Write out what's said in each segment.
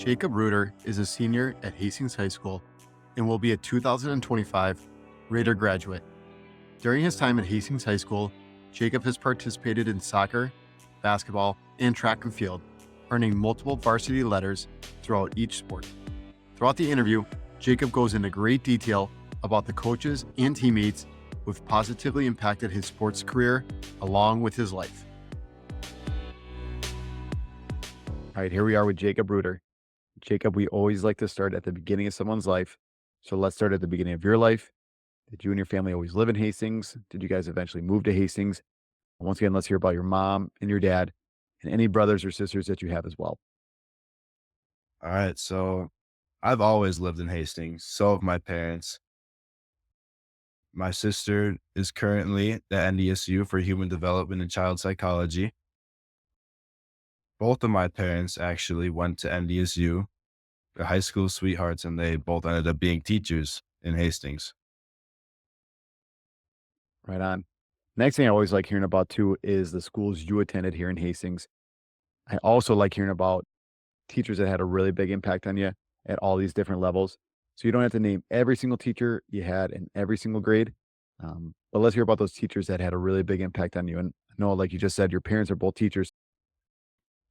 Jacob Reuter is a senior at Hastings High School and will be a 2025 Reuter graduate. During his time at Hastings High School, Jacob has participated in soccer, basketball, and track and field, earning multiple varsity letters throughout each sport. Throughout the interview, Jacob goes into great detail about the coaches and teammates who have positively impacted his sports career along with his life. All right, here we are with Jacob Reuter. Jacob, we always like to start at the beginning of someone's life. So let's start at the beginning of your life. Did you and your family always live in Hastings? Did you guys eventually move to Hastings? Once again, let's hear about your mom and your dad and any brothers or sisters that you have as well. All right, so I've always lived in Hastings. So have my parents. My sister is currently at NDSU for Human Development and Child Psychology. Both of my parents actually went to NDSU. They're high school sweethearts, and they both ended up being teachers in Hastings. Right on. Next thing I always like hearing about too is the schools you attended here in Hastings. I also like hearing about teachers that had a really big impact on you at all these different levels. So you don't have to name every single teacher you had in every single grade. But let's hear about those teachers that had a really big impact on you. And I know, like you just said, your parents are both teachers.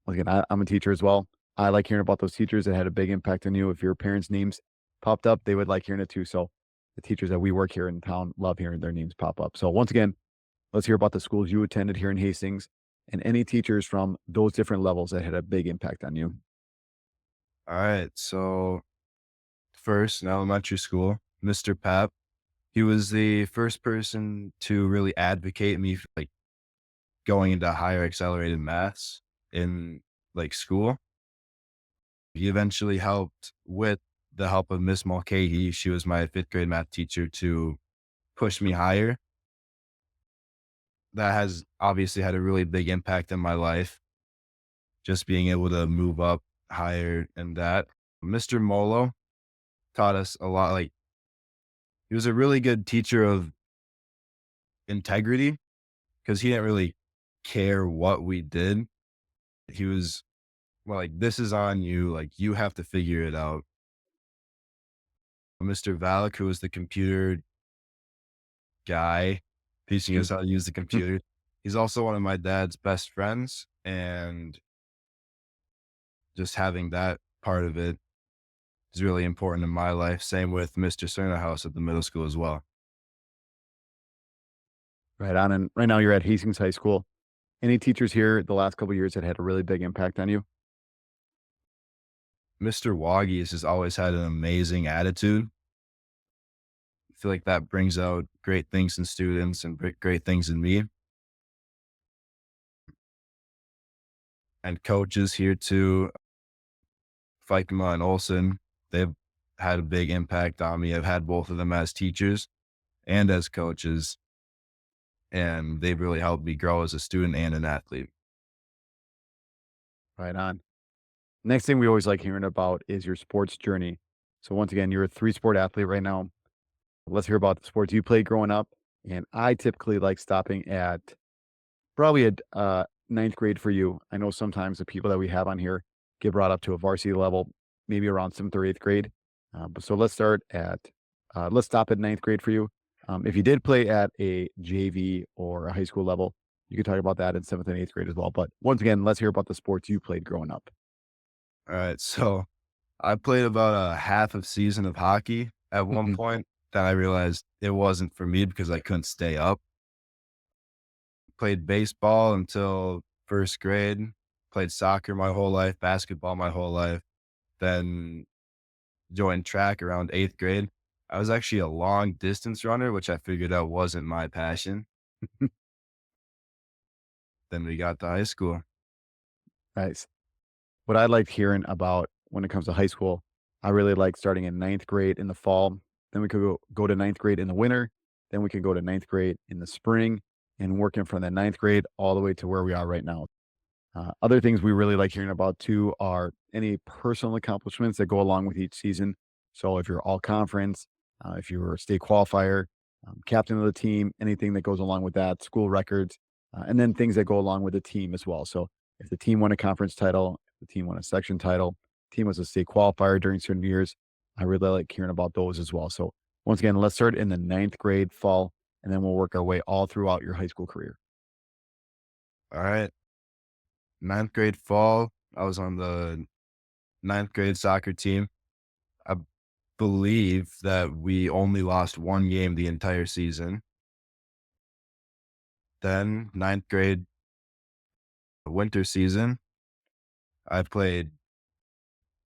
Once again, I'm a teacher as well. I like hearing about those teachers that had a big impact on you. If your parents' names popped up, they would like hearing it too. So the teachers that we work here in town love hearing their names pop up. So once again, let's hear about the schools you attended here in Hastings and any teachers from those different levels that had a big impact on you. All right, so first in elementary school, Mr. Pap, he was the first person to really advocate me for going into higher accelerated maths in school. He eventually helped with the help of Miss Mulcahy. She was my fifth grade math teacher to push me higher. That has obviously had a really big impact in my life, just being able to move up higher and that. Mr. Molo taught us a lot. He was a really good teacher of integrity because he didn't really care what we did. He was, well, this is on you. You have to figure it out. Mr. Valak, who was the computer guy, teaching us how to use the computer. He's also one of my dad's best friends, and just having that part of it is really important in my life. Same with Mr. Cernahouse at the middle school as well. Right on. And right now you're at Hastings High School. Any teachers here the last couple of years that had a really big impact on you? Mr. Woggy has just always had an amazing attitude. I feel like that brings out great things in students and great things in me. And coaches here too, Fikema and Olson, they've had a big impact on me. I've had both of them as teachers and as coaches, and they've really helped me grow as a student and an athlete. Right on. Next thing we always like hearing about is your sports journey. So once again, you're a three-sport athlete right now. Let's hear about the sports you played growing up. And I typically like stopping at probably a ninth grade for you. I know sometimes the people that we have on here get brought up to a varsity level, maybe around seventh or eighth grade. But so let's stop at ninth grade for you. If you did play at a JV or a high school level, you could talk about that in seventh and eighth grade as well. But once again, let's hear about the sports you played growing up. All right. So I played about a half of season of hockey at one point. Then I realized it wasn't for me because I couldn't stay up. Played baseball until first grade, played soccer my whole life, basketball my whole life, then joined track around eighth grade. I was actually a long distance runner, which I figured out wasn't my passion. Then we got to high school. Nice. What I liked hearing about when it comes to high school, I really like starting in ninth grade in the fall. Then we could go to ninth grade in the winter. Then we could go to ninth grade in the spring and working from the ninth grade all the way to where we are right now. Other things we really like hearing about too are any personal accomplishments that go along with each season. So if you're all conference, if you're a state qualifier, captain of the team, anything that goes along with that, school records, and then things that go along with the team as well. So if the team won a conference title, if the team won a section title, team was a state qualifier during certain years. I really like hearing about those as well. So once again, let's start in the ninth grade fall, and then we'll work our way all throughout your high school career. All right. Ninth grade fall, I was on the ninth grade soccer team. I believe that we only lost one game the entire season. Then ninth grade winter season, I played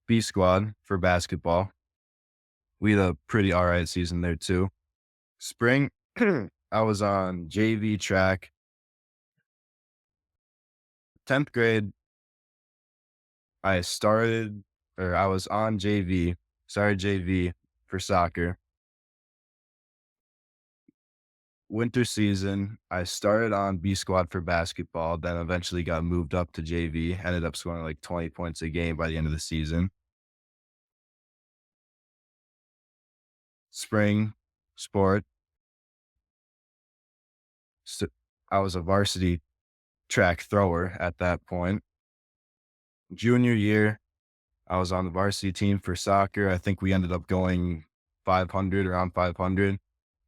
B squad for basketball. We had a pretty all right season there too. Spring, I was on JV track. 10th grade, I started I was on JV, started JV for soccer. Winter season, I started on B squad for basketball, then eventually got moved up to JV, ended up scoring like 20 points a game by the end of the season. Spring sport, st- I was a varsity track thrower at that point. Junior year, I was on the varsity team for soccer. I think we ended up going 500, around 500.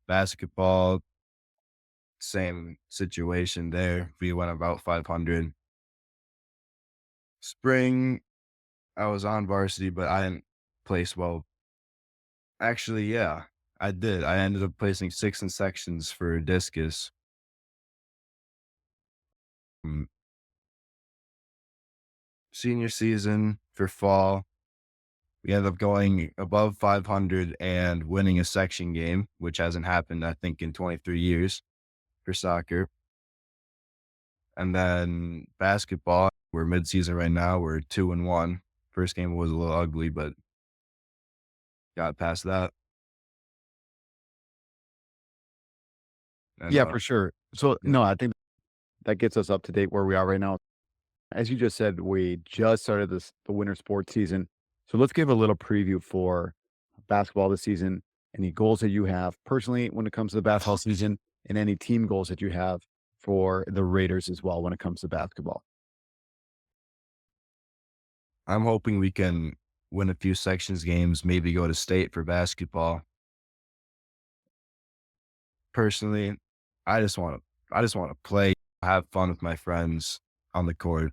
Basketball, same situation there. We went about 500. Spring, I was on varsity, but I didn't place well. Actually, yeah, I did. I ended up placing sixth in sections for discus. Mm, Senior season for fall, we ended up going above 500 and winning a section game, which hasn't happened, I think, in 23 years for soccer. And then basketball, we're mid-season right now. We're 2-1. First game was a little ugly, but got past that. And Yeah, for sure. So yeah, no, I think that gets us up to date where we are right now. As you just said, we just started the winter sports season. So let's give a little preview for basketball this season. Any goals that you have personally when it comes to the basketball season, and any team goals that you have for the Raiders as well when it comes to basketball. I'm hoping we can win a few sections games, maybe go to state for basketball. Personally, I just want to play, have fun with my friends on the court.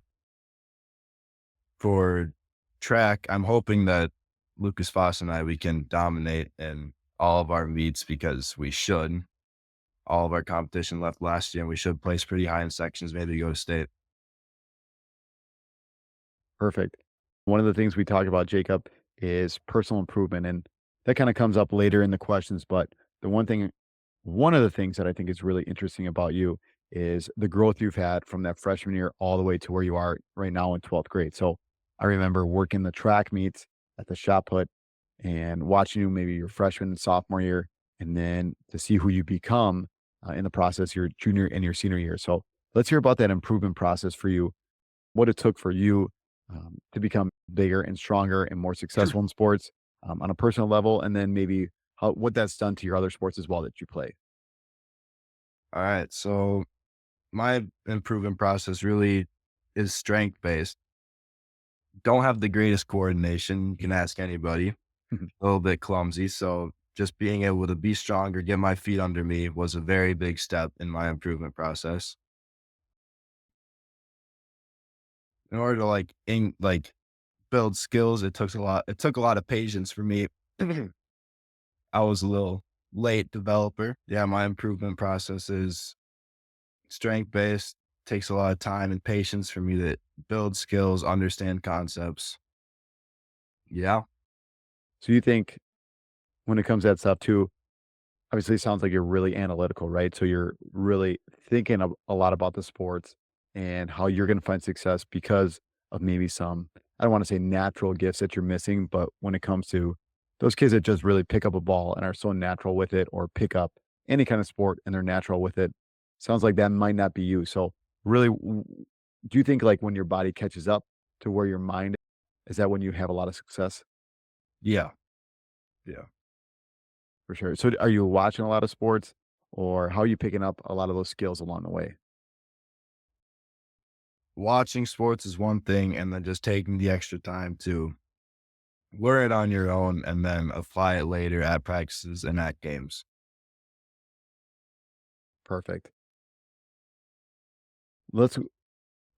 For track, I'm hoping that Lucas Foss and I, we can dominate in all of our meets because we should. All of our competition left last year, and we should place pretty high in sections, maybe go to state. Perfect. One of the things we talk about, Jacob, is personal improvement. And that kind of comes up later in the questions. But the one of the things that I think is really interesting about you is the growth you've had from that freshman year all the way to where you are right now in 12th grade. So I remember working the track meets at the shot put and watching you maybe your freshman and sophomore year, and then to see who you become in the process your junior and your senior year. So let's hear about that improvement process for you, what it took for you to become bigger and stronger and more successful in sports on a personal level, and then maybe what that's done to your other sports as well that you play. All right. So my improvement process really is strength based. Don't have the greatest coordination. You can ask anybody. A little bit clumsy. So just being able to be stronger, get my feet under me was a very big step in my improvement process. In order to build skills, it took a lot of patience for me. I was a little late developer. Yeah, my improvement process is strength based. Takes a lot of time and patience for me to build skills, understand concepts. Yeah. So you think when it comes to that stuff too, obviously it sounds like you're really analytical, right? So you're really thinking a lot about the sports and how you're going to find success because of maybe some, I don't want to say natural gifts that you're missing, but when it comes to those kids that just really pick up a ball and are so natural with it, or pick up any kind of sport and they're natural with it, sounds like that might not be you. So really, do you think like when your body catches up to where your mind is, that when you have a lot of success? Yeah. Yeah. For sure. So are you watching a lot of sports, or how are you picking up a lot of those skills along the way? Watching sports is one thing, and then just taking the extra time to learn it on your own and then apply it later at practices and at games. Perfect. Let's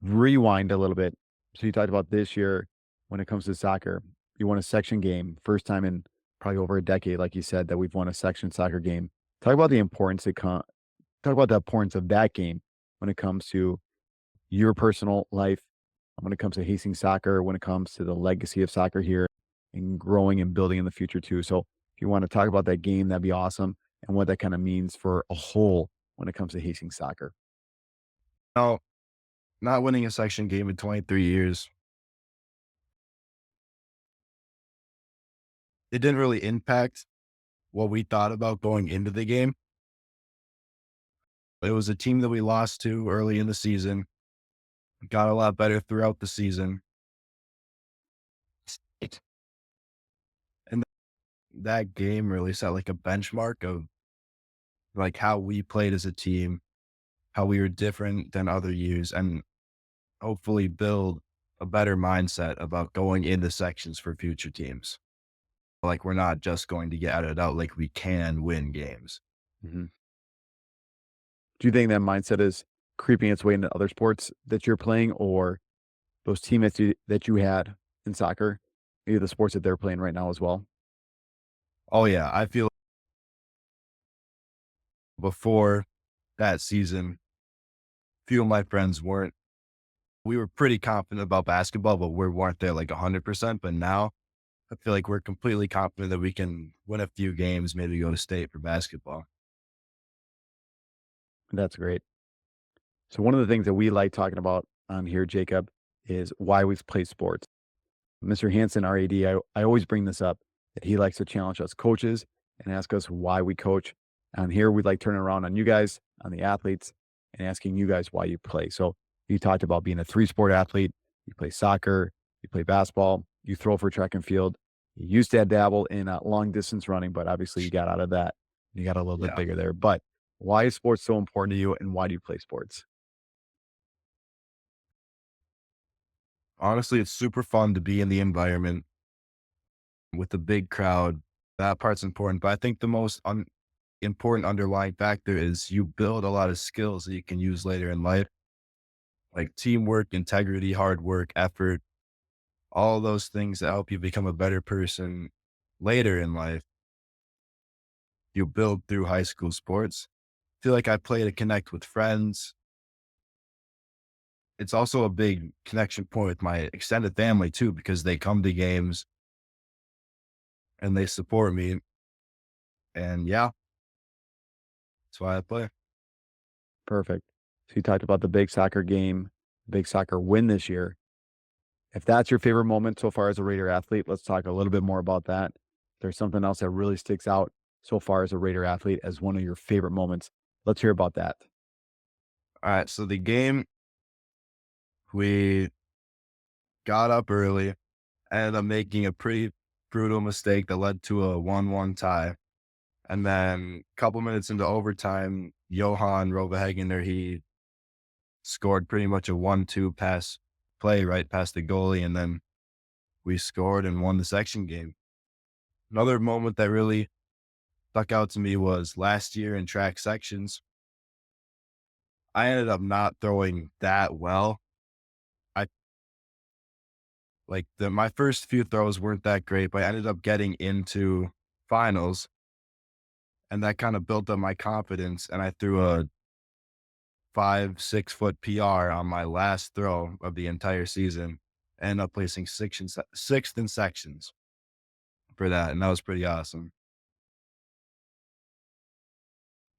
rewind a little bit. So you talked about this year when it comes to soccer, you won a section game, first time in probably over a decade, like you said, that we've won a section soccer game. Talk about the importance talk about the importance of that game when it comes to your personal life, when it comes to Hastings soccer, when it comes to the legacy of soccer here and growing and building in the future too. So if you want to talk about that game, that'd be awesome. And what that kind of means for a whole when it comes to Hastings soccer. Now, not winning a section game in 23 years, it didn't really impact what we thought about going into the game. It was a team that we lost to early in the season, got a lot better throughout the season. And that game really set like a benchmark of like how we played as a team, how we were different than other years, and hopefully build a better mindset about going into sections for future teams. Like we're not just going to get outed out, like we can win games. Mhm. Do you think that mindset is creeping its way into other sports that you're playing or those teammates that you had in soccer, maybe the sports that they're playing right now as well? Oh yeah, I feel before that season, few of my friends weren't. We were pretty confident about basketball, but we weren't there like 100%. But now I feel like we're completely confident that we can win a few games, maybe go to state for basketball. That's great. So one of the things that we like talking about on here, Jacob, is why we play sports. Mr. Hanson, our AD, I always bring this up that he likes to challenge us coaches and ask us why we coach. And here we like turning around on you guys, on the athletes, and asking you guys why you play. So you talked about being a three-sport athlete. You play soccer, you play basketball, you throw for track and field. You used to dabble in long distance running, but obviously you got out of that. You got a little bit Yeah. bigger there. But why is sports so important to you, and why do you play sports? Honestly, it's super fun to be in the environment with a big crowd. That part's important. But I think the most important underlying factor is you build a lot of skills that you can use later in life, like teamwork, integrity, hard work, effort, all those things that help you become a better person later in life. You build through high school sports. Feel like I play to connect with friends. It's also a big connection point with my extended family too, because they come to games and they support me. And yeah, that's why I play. Perfect. So you talked about the big soccer game, big soccer win this year. If that's your favorite moment so far as a Raider athlete, let's talk a little bit more about that. There's something else that really sticks out so far as a Raider athlete as one of your favorite moments. Let's hear about that. All right. So the game, we got up early, ended up making a pretty brutal mistake that led to a 1-1 tie. And then a couple minutes into overtime, Johan Rovahagener, he scored pretty much a 1-2 pass play right past the goalie. And then we scored and won the section game. Another moment that really stuck out to me was last year in track sections. I ended up not throwing that well. I my first few throws weren't that great, but I ended up getting into finals and that kind of built up my confidence. And I threw a 5, 6 foot PR on my last throw of the entire season. Ended up placing sixth in sections for that. And that was pretty awesome.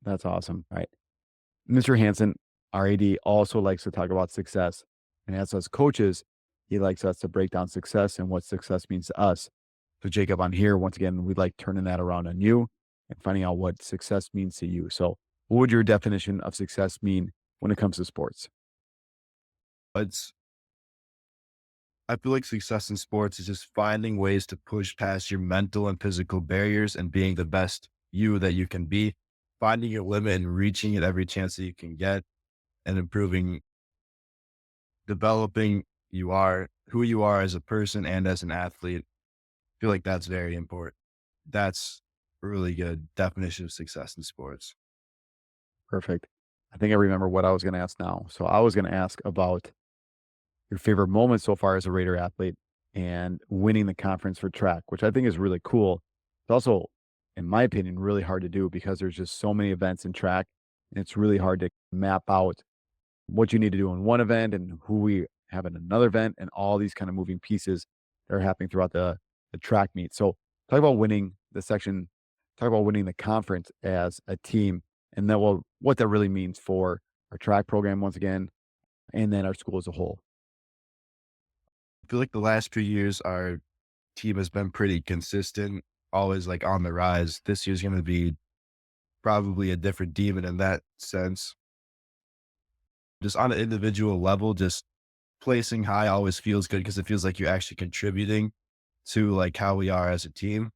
That's awesome. All right. Mr. Hanson, our AD, also likes to talk about success. And as us coaches, he likes us to break down success and what success means to us. So, Jacob, on here, once again, we'd like turning that around on you and finding out what success means to you. So, what would your definition of success mean when it comes to sports? It's I feel like success in sports is just finding ways to push past your mental and physical barriers and being the best you that you can be, finding your limit and reaching it every chance that you can get, and improving, developing who you are as a person and as an athlete. feel like that's very important. That's a really good definition of success in sports. Perfect. I think I remember what I was gonna ask now. So I was gonna ask about your favorite moment so far as a Raider athlete and winning the conference for track, which I think is really cool. It's also, in my opinion, really hard to do because there's just so many events in track, and it's really hard to map out what you need to do in one event and who we have in another event and all these kind of moving pieces that are happening throughout the track meet. So talk about winning the section, talk about winning the conference as a team, and then what that really means for our track program once again, and then our school as a whole. I feel like the last few years, our team has been pretty consistent, always like on the rise. This year's going to be probably a different demon in that sense. Just on an individual level, just placing high always feels good because it feels like you're actually contributing to like how we are as a team.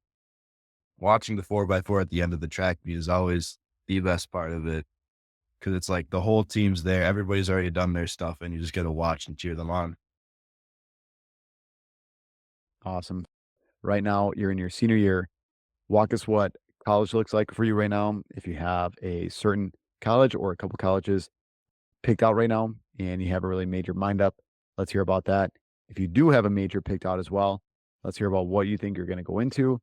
Watching the 4x4 at the end of the track meet is always the best part of it because it's like the whole team's there. Everybody's already done their stuff and you just get to watch and cheer them on. Awesome. Right now, you're in your senior year. Walk us what college looks like for you right now. If you have a certain college or a couple colleges picked out right now and you haven't really made your mind up, let's hear about that. If you do have a major picked out as well, let's hear about what you think you're going to go into.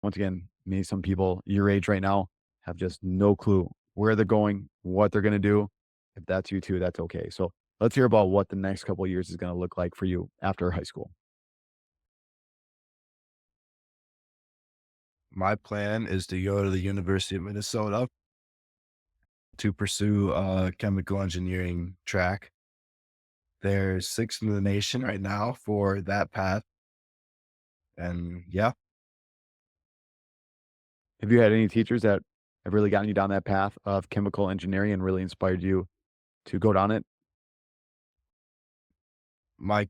Once again, maybe some people your age right now have just no clue where they're going, what they're going to do. If that's you too, that's okay. So let's hear about what the next couple of years is going to look like for you after high school. My plan is to go to the University of Minnesota to pursue a chemical engineering track. There's 6 in the nation right now for that path, and yeah, Have you had any teachers that have really gotten you down that path of chemical engineering and really inspired you to go down it? my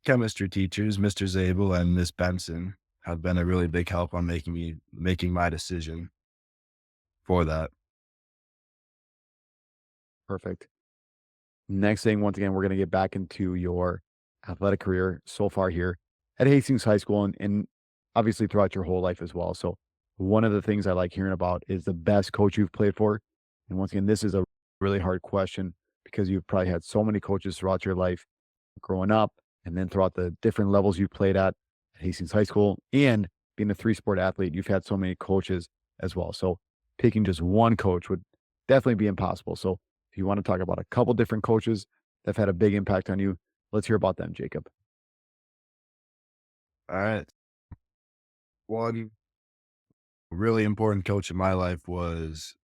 chemistry teachers, Mr. Zabel and Miss Benson, have been a really big help on making my decision for that. Perfect. Next thing, once again, we're going to get back into your athletic career so far here at Hastings High School and obviously throughout your whole life as well. So, one of the things I like hearing about is the best coach you've played for. And once again, this is a really hard question because you've probably had so many coaches throughout your life growing up and then throughout the different levels you played at Hastings High School and being a three-sport athlete, you've had so many coaches as well. So, picking just one coach would definitely be impossible. So, if you want to talk about a couple different coaches that have had a big impact on you, let's hear about them, Jacob. All right. One really important coach in my life was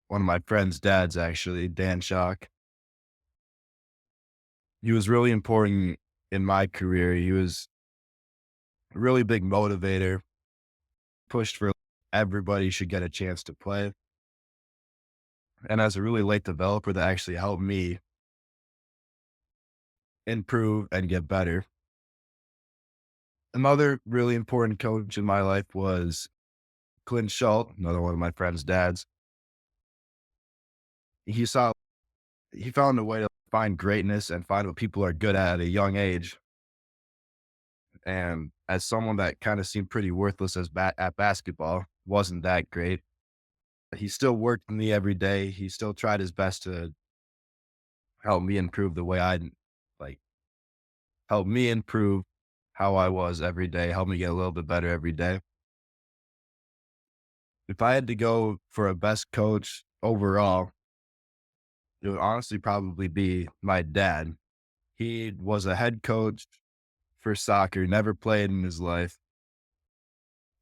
one of my friend's dads, actually, Dan Shock. He was really important in my career. He was a really big motivator, pushed for everybody should get a chance to play. And as a really late developer, that actually helped me improve and get better. Another really important coach in my life was Clint Schultz, another one of my friend's dads. He saw he found a way to find greatness and find what people are good at a young age. And as someone that kind of seemed pretty worthless at basketball, wasn't that great. He still worked with me every day. He still tried his best to help me improve the way like help me improve how I was every day, help me get a little bit better every day. If I had to go for a best coach overall, it would honestly probably be my dad. He was a head coach for soccer, never played in his life.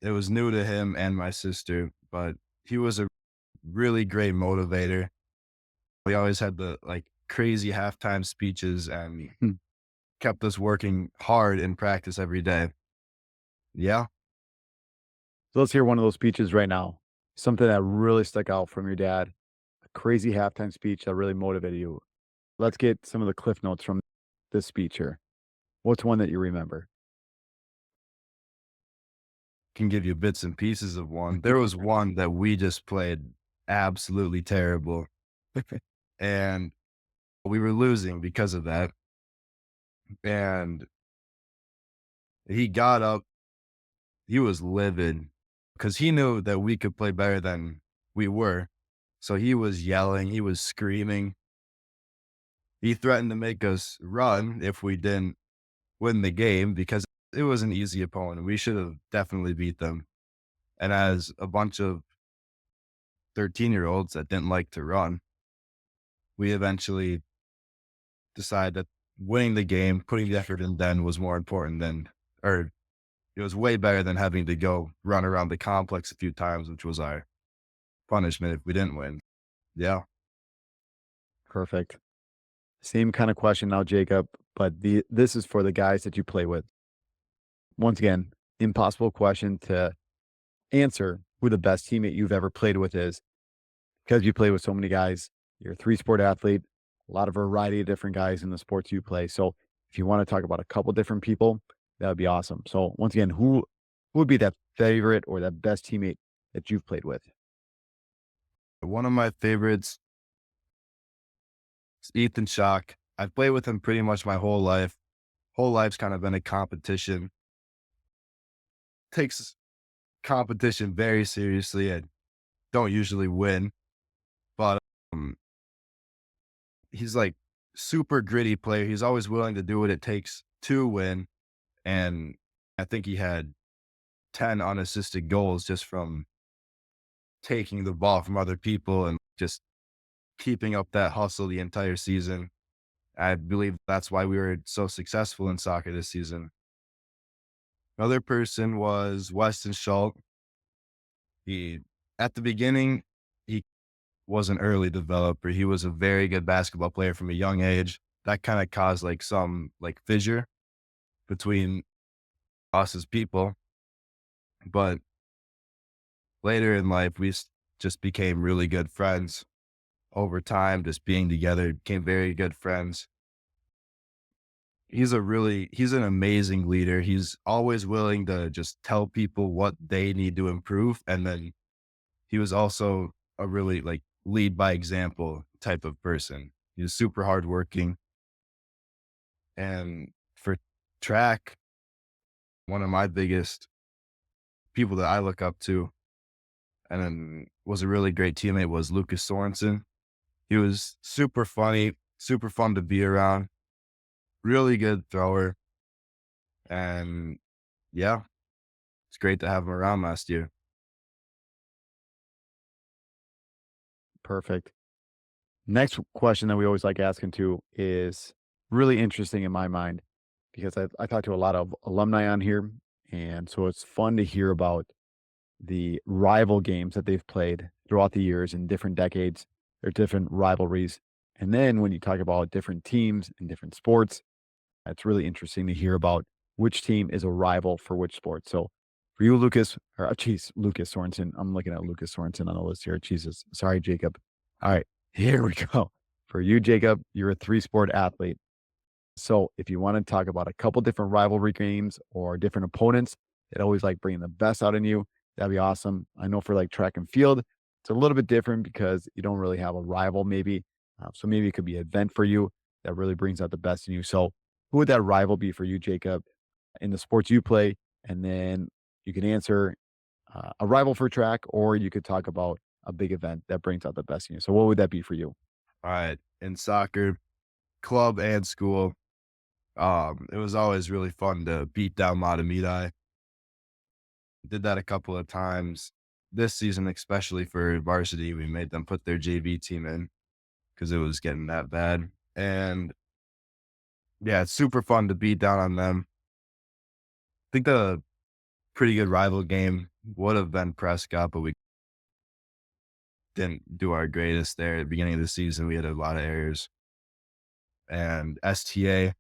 It was new to him and my sister, but he was a really great motivator. We always had the like crazy halftime speeches and Hmm. kept us working hard in practice every day. Yeah. So let's hear one of those speeches right now. Something that really stuck out from your dad, a crazy halftime speech that really motivated you. Let's get some of the cliff notes from this speech here. What's one that you remember? Can give you bits and pieces of one. There was one that we just played absolutely terrible and we were losing because of that. And he got up he was livid because he knew that we could play better than we were. So he was yelling, he was screaming. He threatened to make us run if we didn't win the game because it was an easy opponent. We should have definitely beat them. And as a bunch of 13-year-olds that didn't like to run, we eventually decided that winning the game, putting the effort in then was more important than, or it was way better than having to go run around the complex a few times, which was our punishment if we didn't win. Yeah. Perfect. Same kind of question now, Jacob, but this is for the guys that you play with. Once again, impossible question to answer who the best teammate you've ever played with is because you play with so many guys. You're a three-sport athlete, a lot of variety of different guys in the sports you play. So if you want to talk about a couple different people, that would be awesome. So once again, who would be that favorite or that best teammate that you've played with? One of my favorites is Ethan Schock. I've played with him pretty much my whole life. Whole life's kind of been a competition. Takes competition very seriously and don't usually win, but he's like super gritty player. He's always willing to do what it takes to win. And I think he had 10 unassisted goals just from taking the ball from other people and just keeping up that hustle the entire season. I believe that's why we were so successful in soccer this season. Another person was Weston Schultz. He, at the beginning, he was an early developer. He was a very good basketball player from a young age. That kind of caused like some like fissure between us as people. But later in life, just became really good friends over time, just being together, became very good friends. He's an amazing leader. He's always willing to just tell people what they need to improve. And then he was also a really like lead by example type of person. He was super hardworking. And for track, one of my biggest people that I look up to and then was a really great teammate was Lucas Sorensen. He was super funny, super fun to be around, really good thrower. And yeah, it's great to have him around last year. Perfect. Next question that we always like asking too is really interesting in my mind because I talk to a lot of alumni on here. And so it's fun to hear about the rival games that they've played throughout the years in different decades, their different rivalries. And then when you talk about different teams and different sports, it's really interesting to hear about which team is a rival for which sport. So for you, Lucas, or geez, Lucas Sorensen, I'm looking at Lucas Sorensen on the list here. Jesus. Sorry, Jacob. All right, here we go. For you, Jacob, you're a three-sport athlete. So if you want to talk about a couple different rivalry games or different opponents that always like bringing the best out in you, that'd be awesome. I know for like track and field, it's a little bit different because you don't really have a rival, maybe. So maybe it could be an event for you that really brings out the best in you. So who would that rival be for you, Jacob, in the sports you play? And then you can answer a rival for track, or you could talk about a big event that brings out the best in you. So what would that be for you? All right. In soccer, club and school, it was always really fun to beat down Matamidi. Did that a couple of times. This season, especially for varsity, we made them put their JV team in because it was getting that bad. And yeah, it's super fun to beat down on them. I think the pretty good rival game would have been Prescott, but we didn't do our greatest there at the beginning of the season. We had a lot of errors. And STA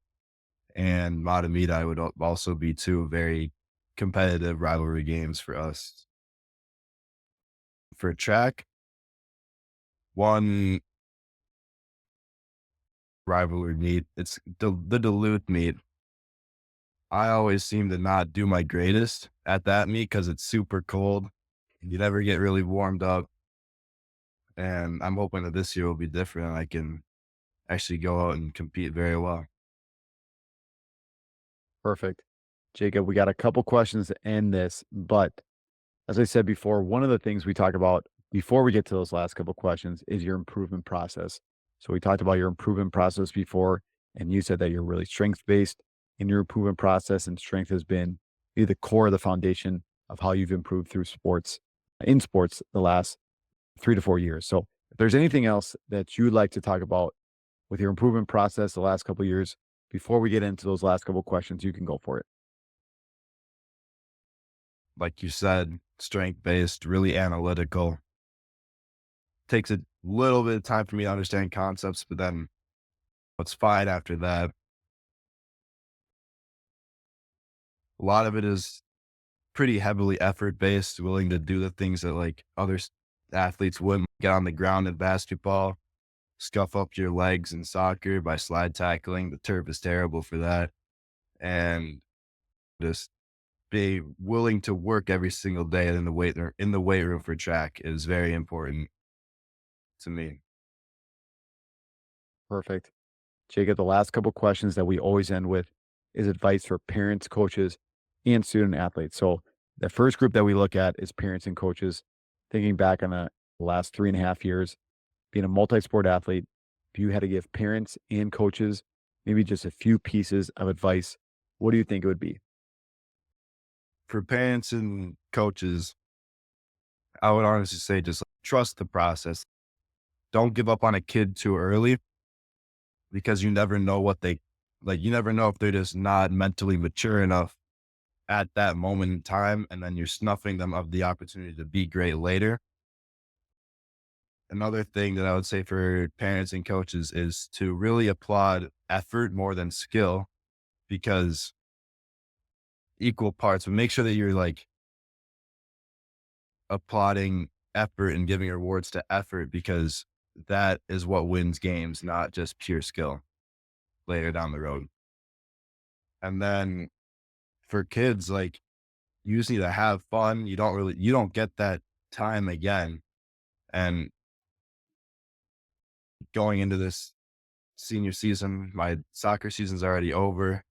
and Matamidi would also be two very competitive rivalry games for us. For track, one rivalry meet, it's the Duluth meet. I always seem to not do my greatest at that meet because it's super cold. You never get really warmed up. And I'm hoping that this year will be different and I can actually go out and compete very well. Perfect. Jacob, we got a couple questions to end this, but as I said before, one of the things we talk about before we get to those last couple questions is your improvement process. So we talked about your improvement process before, and you said that you're really strength based in your improvement process, and strength has been really the core of the foundation of how you've improved through sports in sports the last 3 to 4 years. So if there's anything else that you'd like to talk about with your improvement process the last couple of years before we get into those last couple questions, you can go for it. Like you said, strength based, really analytical. Takes a little bit of time for me to understand concepts, but then what's fine after that. A lot of it is pretty heavily effort based, willing to do the things that like athletes wouldn't get on the ground in basketball, scuff up your legs in soccer by slide tackling. The turf is terrible for that. And just be willing to work every single day in the weight room for track is very important to me. Perfect. Jacob, the last couple questions that we always end with is advice for parents, coaches, and student athletes. So the first group that we look at is parents and coaches. Thinking back on the last 3.5 years, being a multi-sport athlete, if you had to give parents and coaches maybe just a few pieces of advice, what do you think it would be? For parents and coaches, I would honestly say just like, trust the process. Don't give up on a kid too early because you never know you never know if they're just not mentally mature enough at that moment in time. And then you're snuffing them of the opportunity to be great later. Another thing that I would say for parents and coaches is to really applaud effort more than skill because equal parts, but make sure that you're like applauding effort and giving rewards to effort because that is what wins games, not just pure skill later down the road. And then for kids, like you just need to have fun. You don't get that time again. And going into this senior season, my soccer season's already over.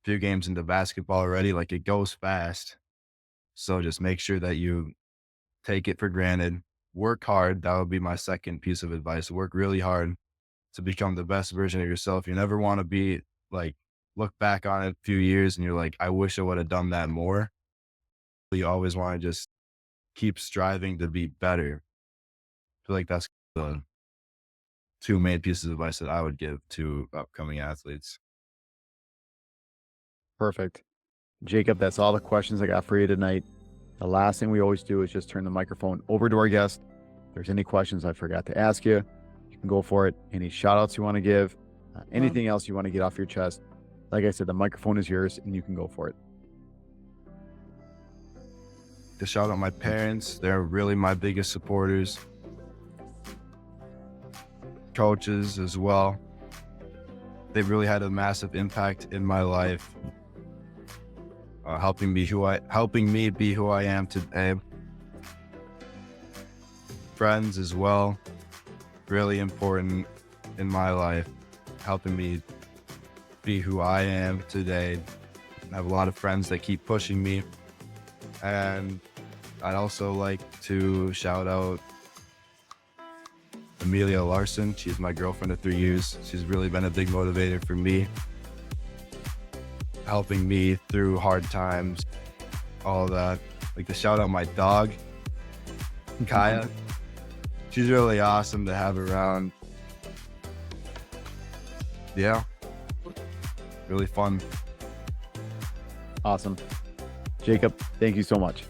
Few games into basketball already, like it goes fast. So just make sure that you take it for granted. Work hard. That would be my second piece of advice. Work really hard to become the best version of yourself. You never want to be like, look back on it a few years and you're like, I wish I would have done that more. You always want to just keep striving to be better. I feel like that's the two main pieces of advice that I would give to upcoming athletes. Perfect. Jacob, that's all the questions I got for you tonight. The last thing we always do is just turn the microphone over to our guest. If there's any questions I forgot to ask you, you can go for it. Any shout outs you want to give, anything else you want to get off your chest. Like I said, the microphone is yours and you can go for it. To shout out my parents, they're really my biggest supporters. Coaches as well. They've really had a massive impact in my life, helping me be who I am today. Friends as well, really important in my life, helping me be who I am today. I have a lot of friends that keep pushing me. And I'd also like to shout out Amelia Larson. She's my girlfriend of 3 years. She's really been a big motivator for me, helping me through hard times, all of that. Like to shout out my dog, Kaya. She's really awesome to have around. Yeah, really fun. Awesome. Jacob, thank you so much.